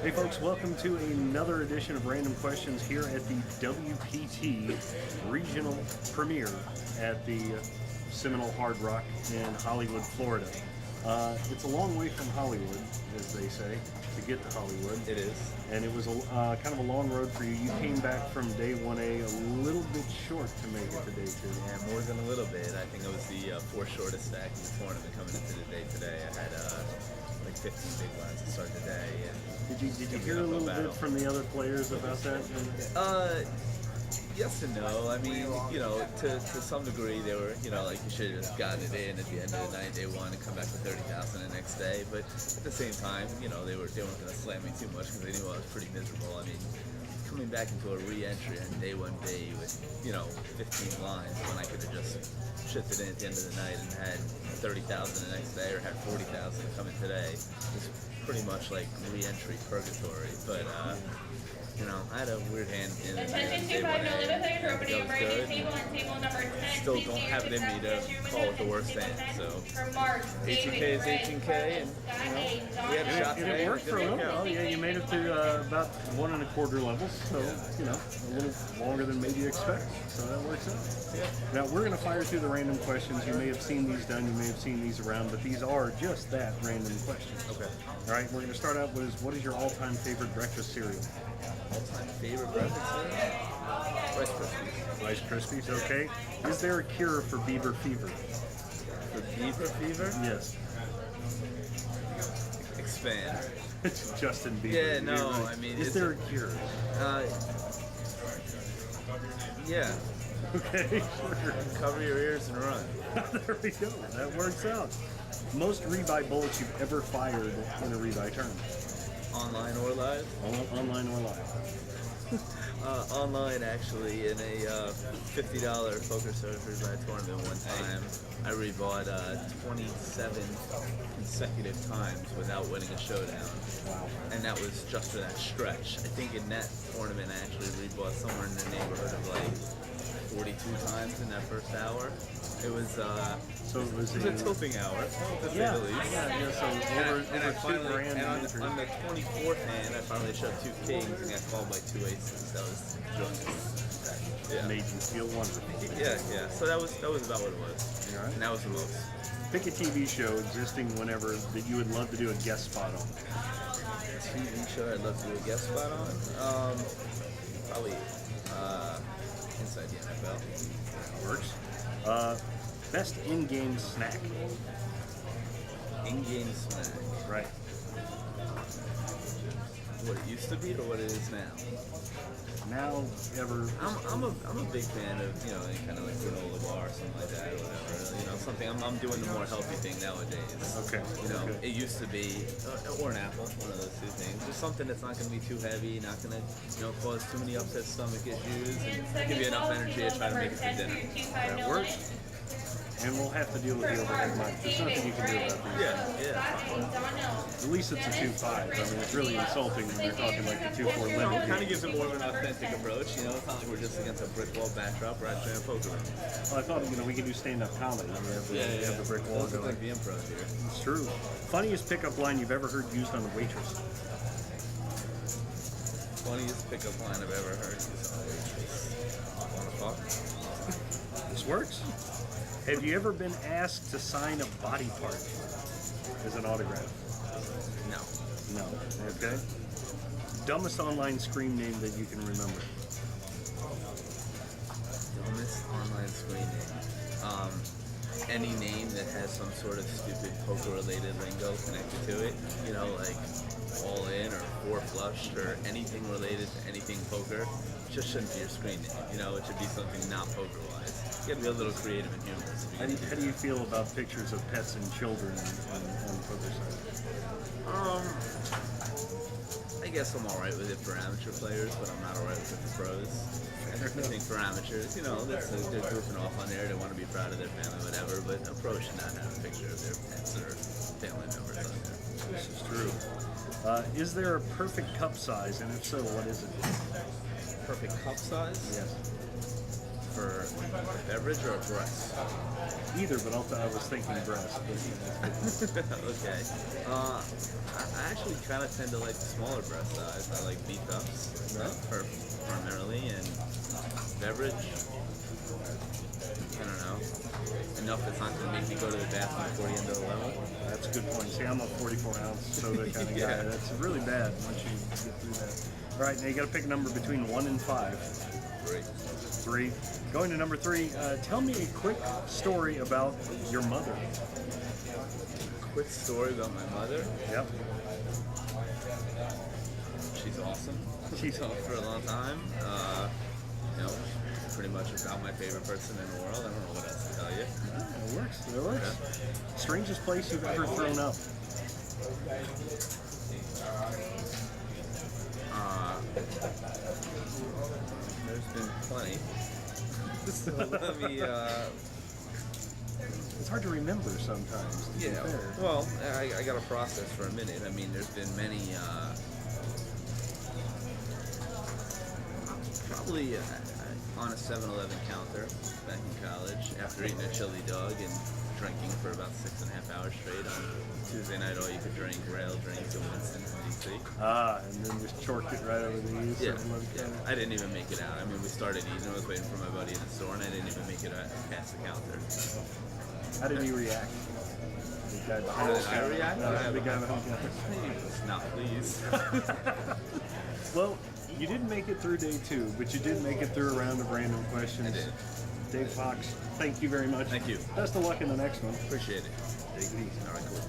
Hey folks, welcome to another edition of Random Questions here at the WPT Regional Premiere at the Seminole Hard Rock in Hollywood, Florida. It's a long way from Hollywood, as they say, to get to Hollywood. It is. And it was kind of a long road for you. You came back from day 1A a little bit short to make it to day 2. Yeah, more than a little bit. I think it was the fourth shortest stack in the tournament coming into the day today. I had like 15 big lines to start the day. And Did you hear a little bit from the other players about that? Yes and no. I mean, you know, to some degree, they were, you know, like you should have just gotten it in at the end of the night, day one, and come back to 30,000 the next day. But at the same time, you know, they weren't going to slam me too much because they knew I was pretty miserable. I mean, coming back into a re-entry on day 1B with, you know, 15 lines when I could have just shipped it in at the end of the night and had 30,000 the next day or had 40,000 coming today was pretty much like re-entry purgatory. But you know, I had a weird hand in the Attention to 5 millimeters opening emergency table and table number 10. Still don't have it in me to call it the worst hand, so 18K is 18K, and you know, we had a shot today. It worked for a little while. Yeah, you made it to about 1 1/4 levels, so you know, a little longer than maybe you expect. So that works out. Yeah. Now we're going to fire through the random questions. You may have seen these done, you may have seen these around, but these are just that, random questions. Okay. All right, we're going to start out with what is your all-time favorite breakfast cereal? All-time favorite breakfast cereal? Rice Krispies. Rice Krispies, okay. Is there a cure for Bieber fever? For beaver fever? Yes. Expand. It's Justin Bieber. Yeah, no, I mean, is there a cure? Yeah. Okay, sure. Cover your ears and run. There we go. That works out. Most rebuy bullets you've ever fired in a rebuy tournament? Online or live? Online or live? Online, actually, in a $50 poker service rebuy tournament one time, I rebought 27 consecutive times without winning a showdown. Wow. And that was just for that stretch. I think in that tournament I actually rebought somewhere in the neighborhood of like 42 times in that first hour. It was So it was a tilting hour, to say yeah, the least. yeah, so And I over finally, $2,000 and on entries. the 24th hand, I finally shoved 2 kings and got called by 2 aces. That was joyous. Yeah. Made you feel wonderful. Yeah. So that was about what it was. All right. And that was the most. Pick a TV show existing whenever that you would love to do a guest spot on. TV show I'd love to do a guest spot on. Probably Inside the NFL. Works. Best in-game snack. In-game snack. Right. What it used to be or what it is now? Now, ever. I'm a big fan of, you know, any kind of like granola bar or something like that or whatever. You know, something I'm doing the more healthy thing nowadays. Okay. You know, Okay. it used to be or an apple, one of those two things. Just something that's not going to be too heavy, not going to, you know, cause too many upset stomach issues, and give you enough energy to try to make it through dinner. That works. And we'll have to deal with the overhead mic. There's nothing you can do about that. Yeah. At least it's a 2.5. I mean, it's really insulting when you're talking like the 2.4 You know, limit. it kind of gives it more of an authentic approach. You know, it's not like we're just against a brick wall backdrop. We're actually in a poker room. Well, I thought, you know, we could do stand-up comedy. We have the brick wall Those look going. like the improv here. It's true. Funniest pickup line you've ever heard used on a waitress. Funniest pickup line I've ever heard is wanna fuck? This works. Have you ever been asked to sign a body part as an autograph? No. No. Okay. Dumbest online screen name that you can remember. Dumbest online screen name. Any name that has some sort of stupid poker-related lingo connected to it. You know, like all in or four flushed or anything related to anything poker. Just shouldn't be your screen name. You know, it should be something not poker-wise. You gotta be a little creative and humorous. How do you feel about pictures of pets and children on poker sites? I guess I'm alright with it for amateur players, but I'm not alright with it for pros. I think for amateurs, you know, they're goofing off on there, they want to be proud of their family, whatever, but a pro should not have a picture of their pets or family members on there. This is true. Is there a perfect cup size, and if so, what is it? Perfect cup size? Yes. for a beverage or a breast? Either, but I was thinking breast. Okay. I actually kind of tend to like the smaller breast size. I like beef ups primarily, and beverage. I don't know. Enough that's not going to make me go to the bathroom before the end of the level. That's a good point. See, I'm a 44-ounce soda kind of guy. Yeah. That's really bad once you get through that. All right, now you got to pick a number between 1 and 5. 3. 3. Going to number 3. Tell me a quick story about your mother. Quick story about my mother. Yep. She's awesome. She's on for a long time. You know, pretty much about my favorite person in the world. I don't know what else to tell you. It works. It works. Strangest place you've ever thrown up? There's been plenty. So let me. It's hard to remember sometimes. To be Yeah. fair. Well, I got to process for a minute. I mean, there's been many. Probably on a 7-Eleven counter back in college after eating a chili dog and drinking for about 6.5 hours straight on Tuesday night. All you could drink rail drinks in Winston, DC. And then just chorked it right over the ears. Yeah, I didn't even make it out. I mean, we started eating. I was waiting for my buddy in the store, and I didn't even make it past the counter. How did he react? The guy behind How the did I counter. react? No, the guy behind the counter. He was not pleased. Well, you didn't make it through day 2, but you did make it through a round of random questions. I did. Dave Fox, thank you very much. Thank you. Best of luck in the next one. Appreciate it. Take it easy. All right, cool.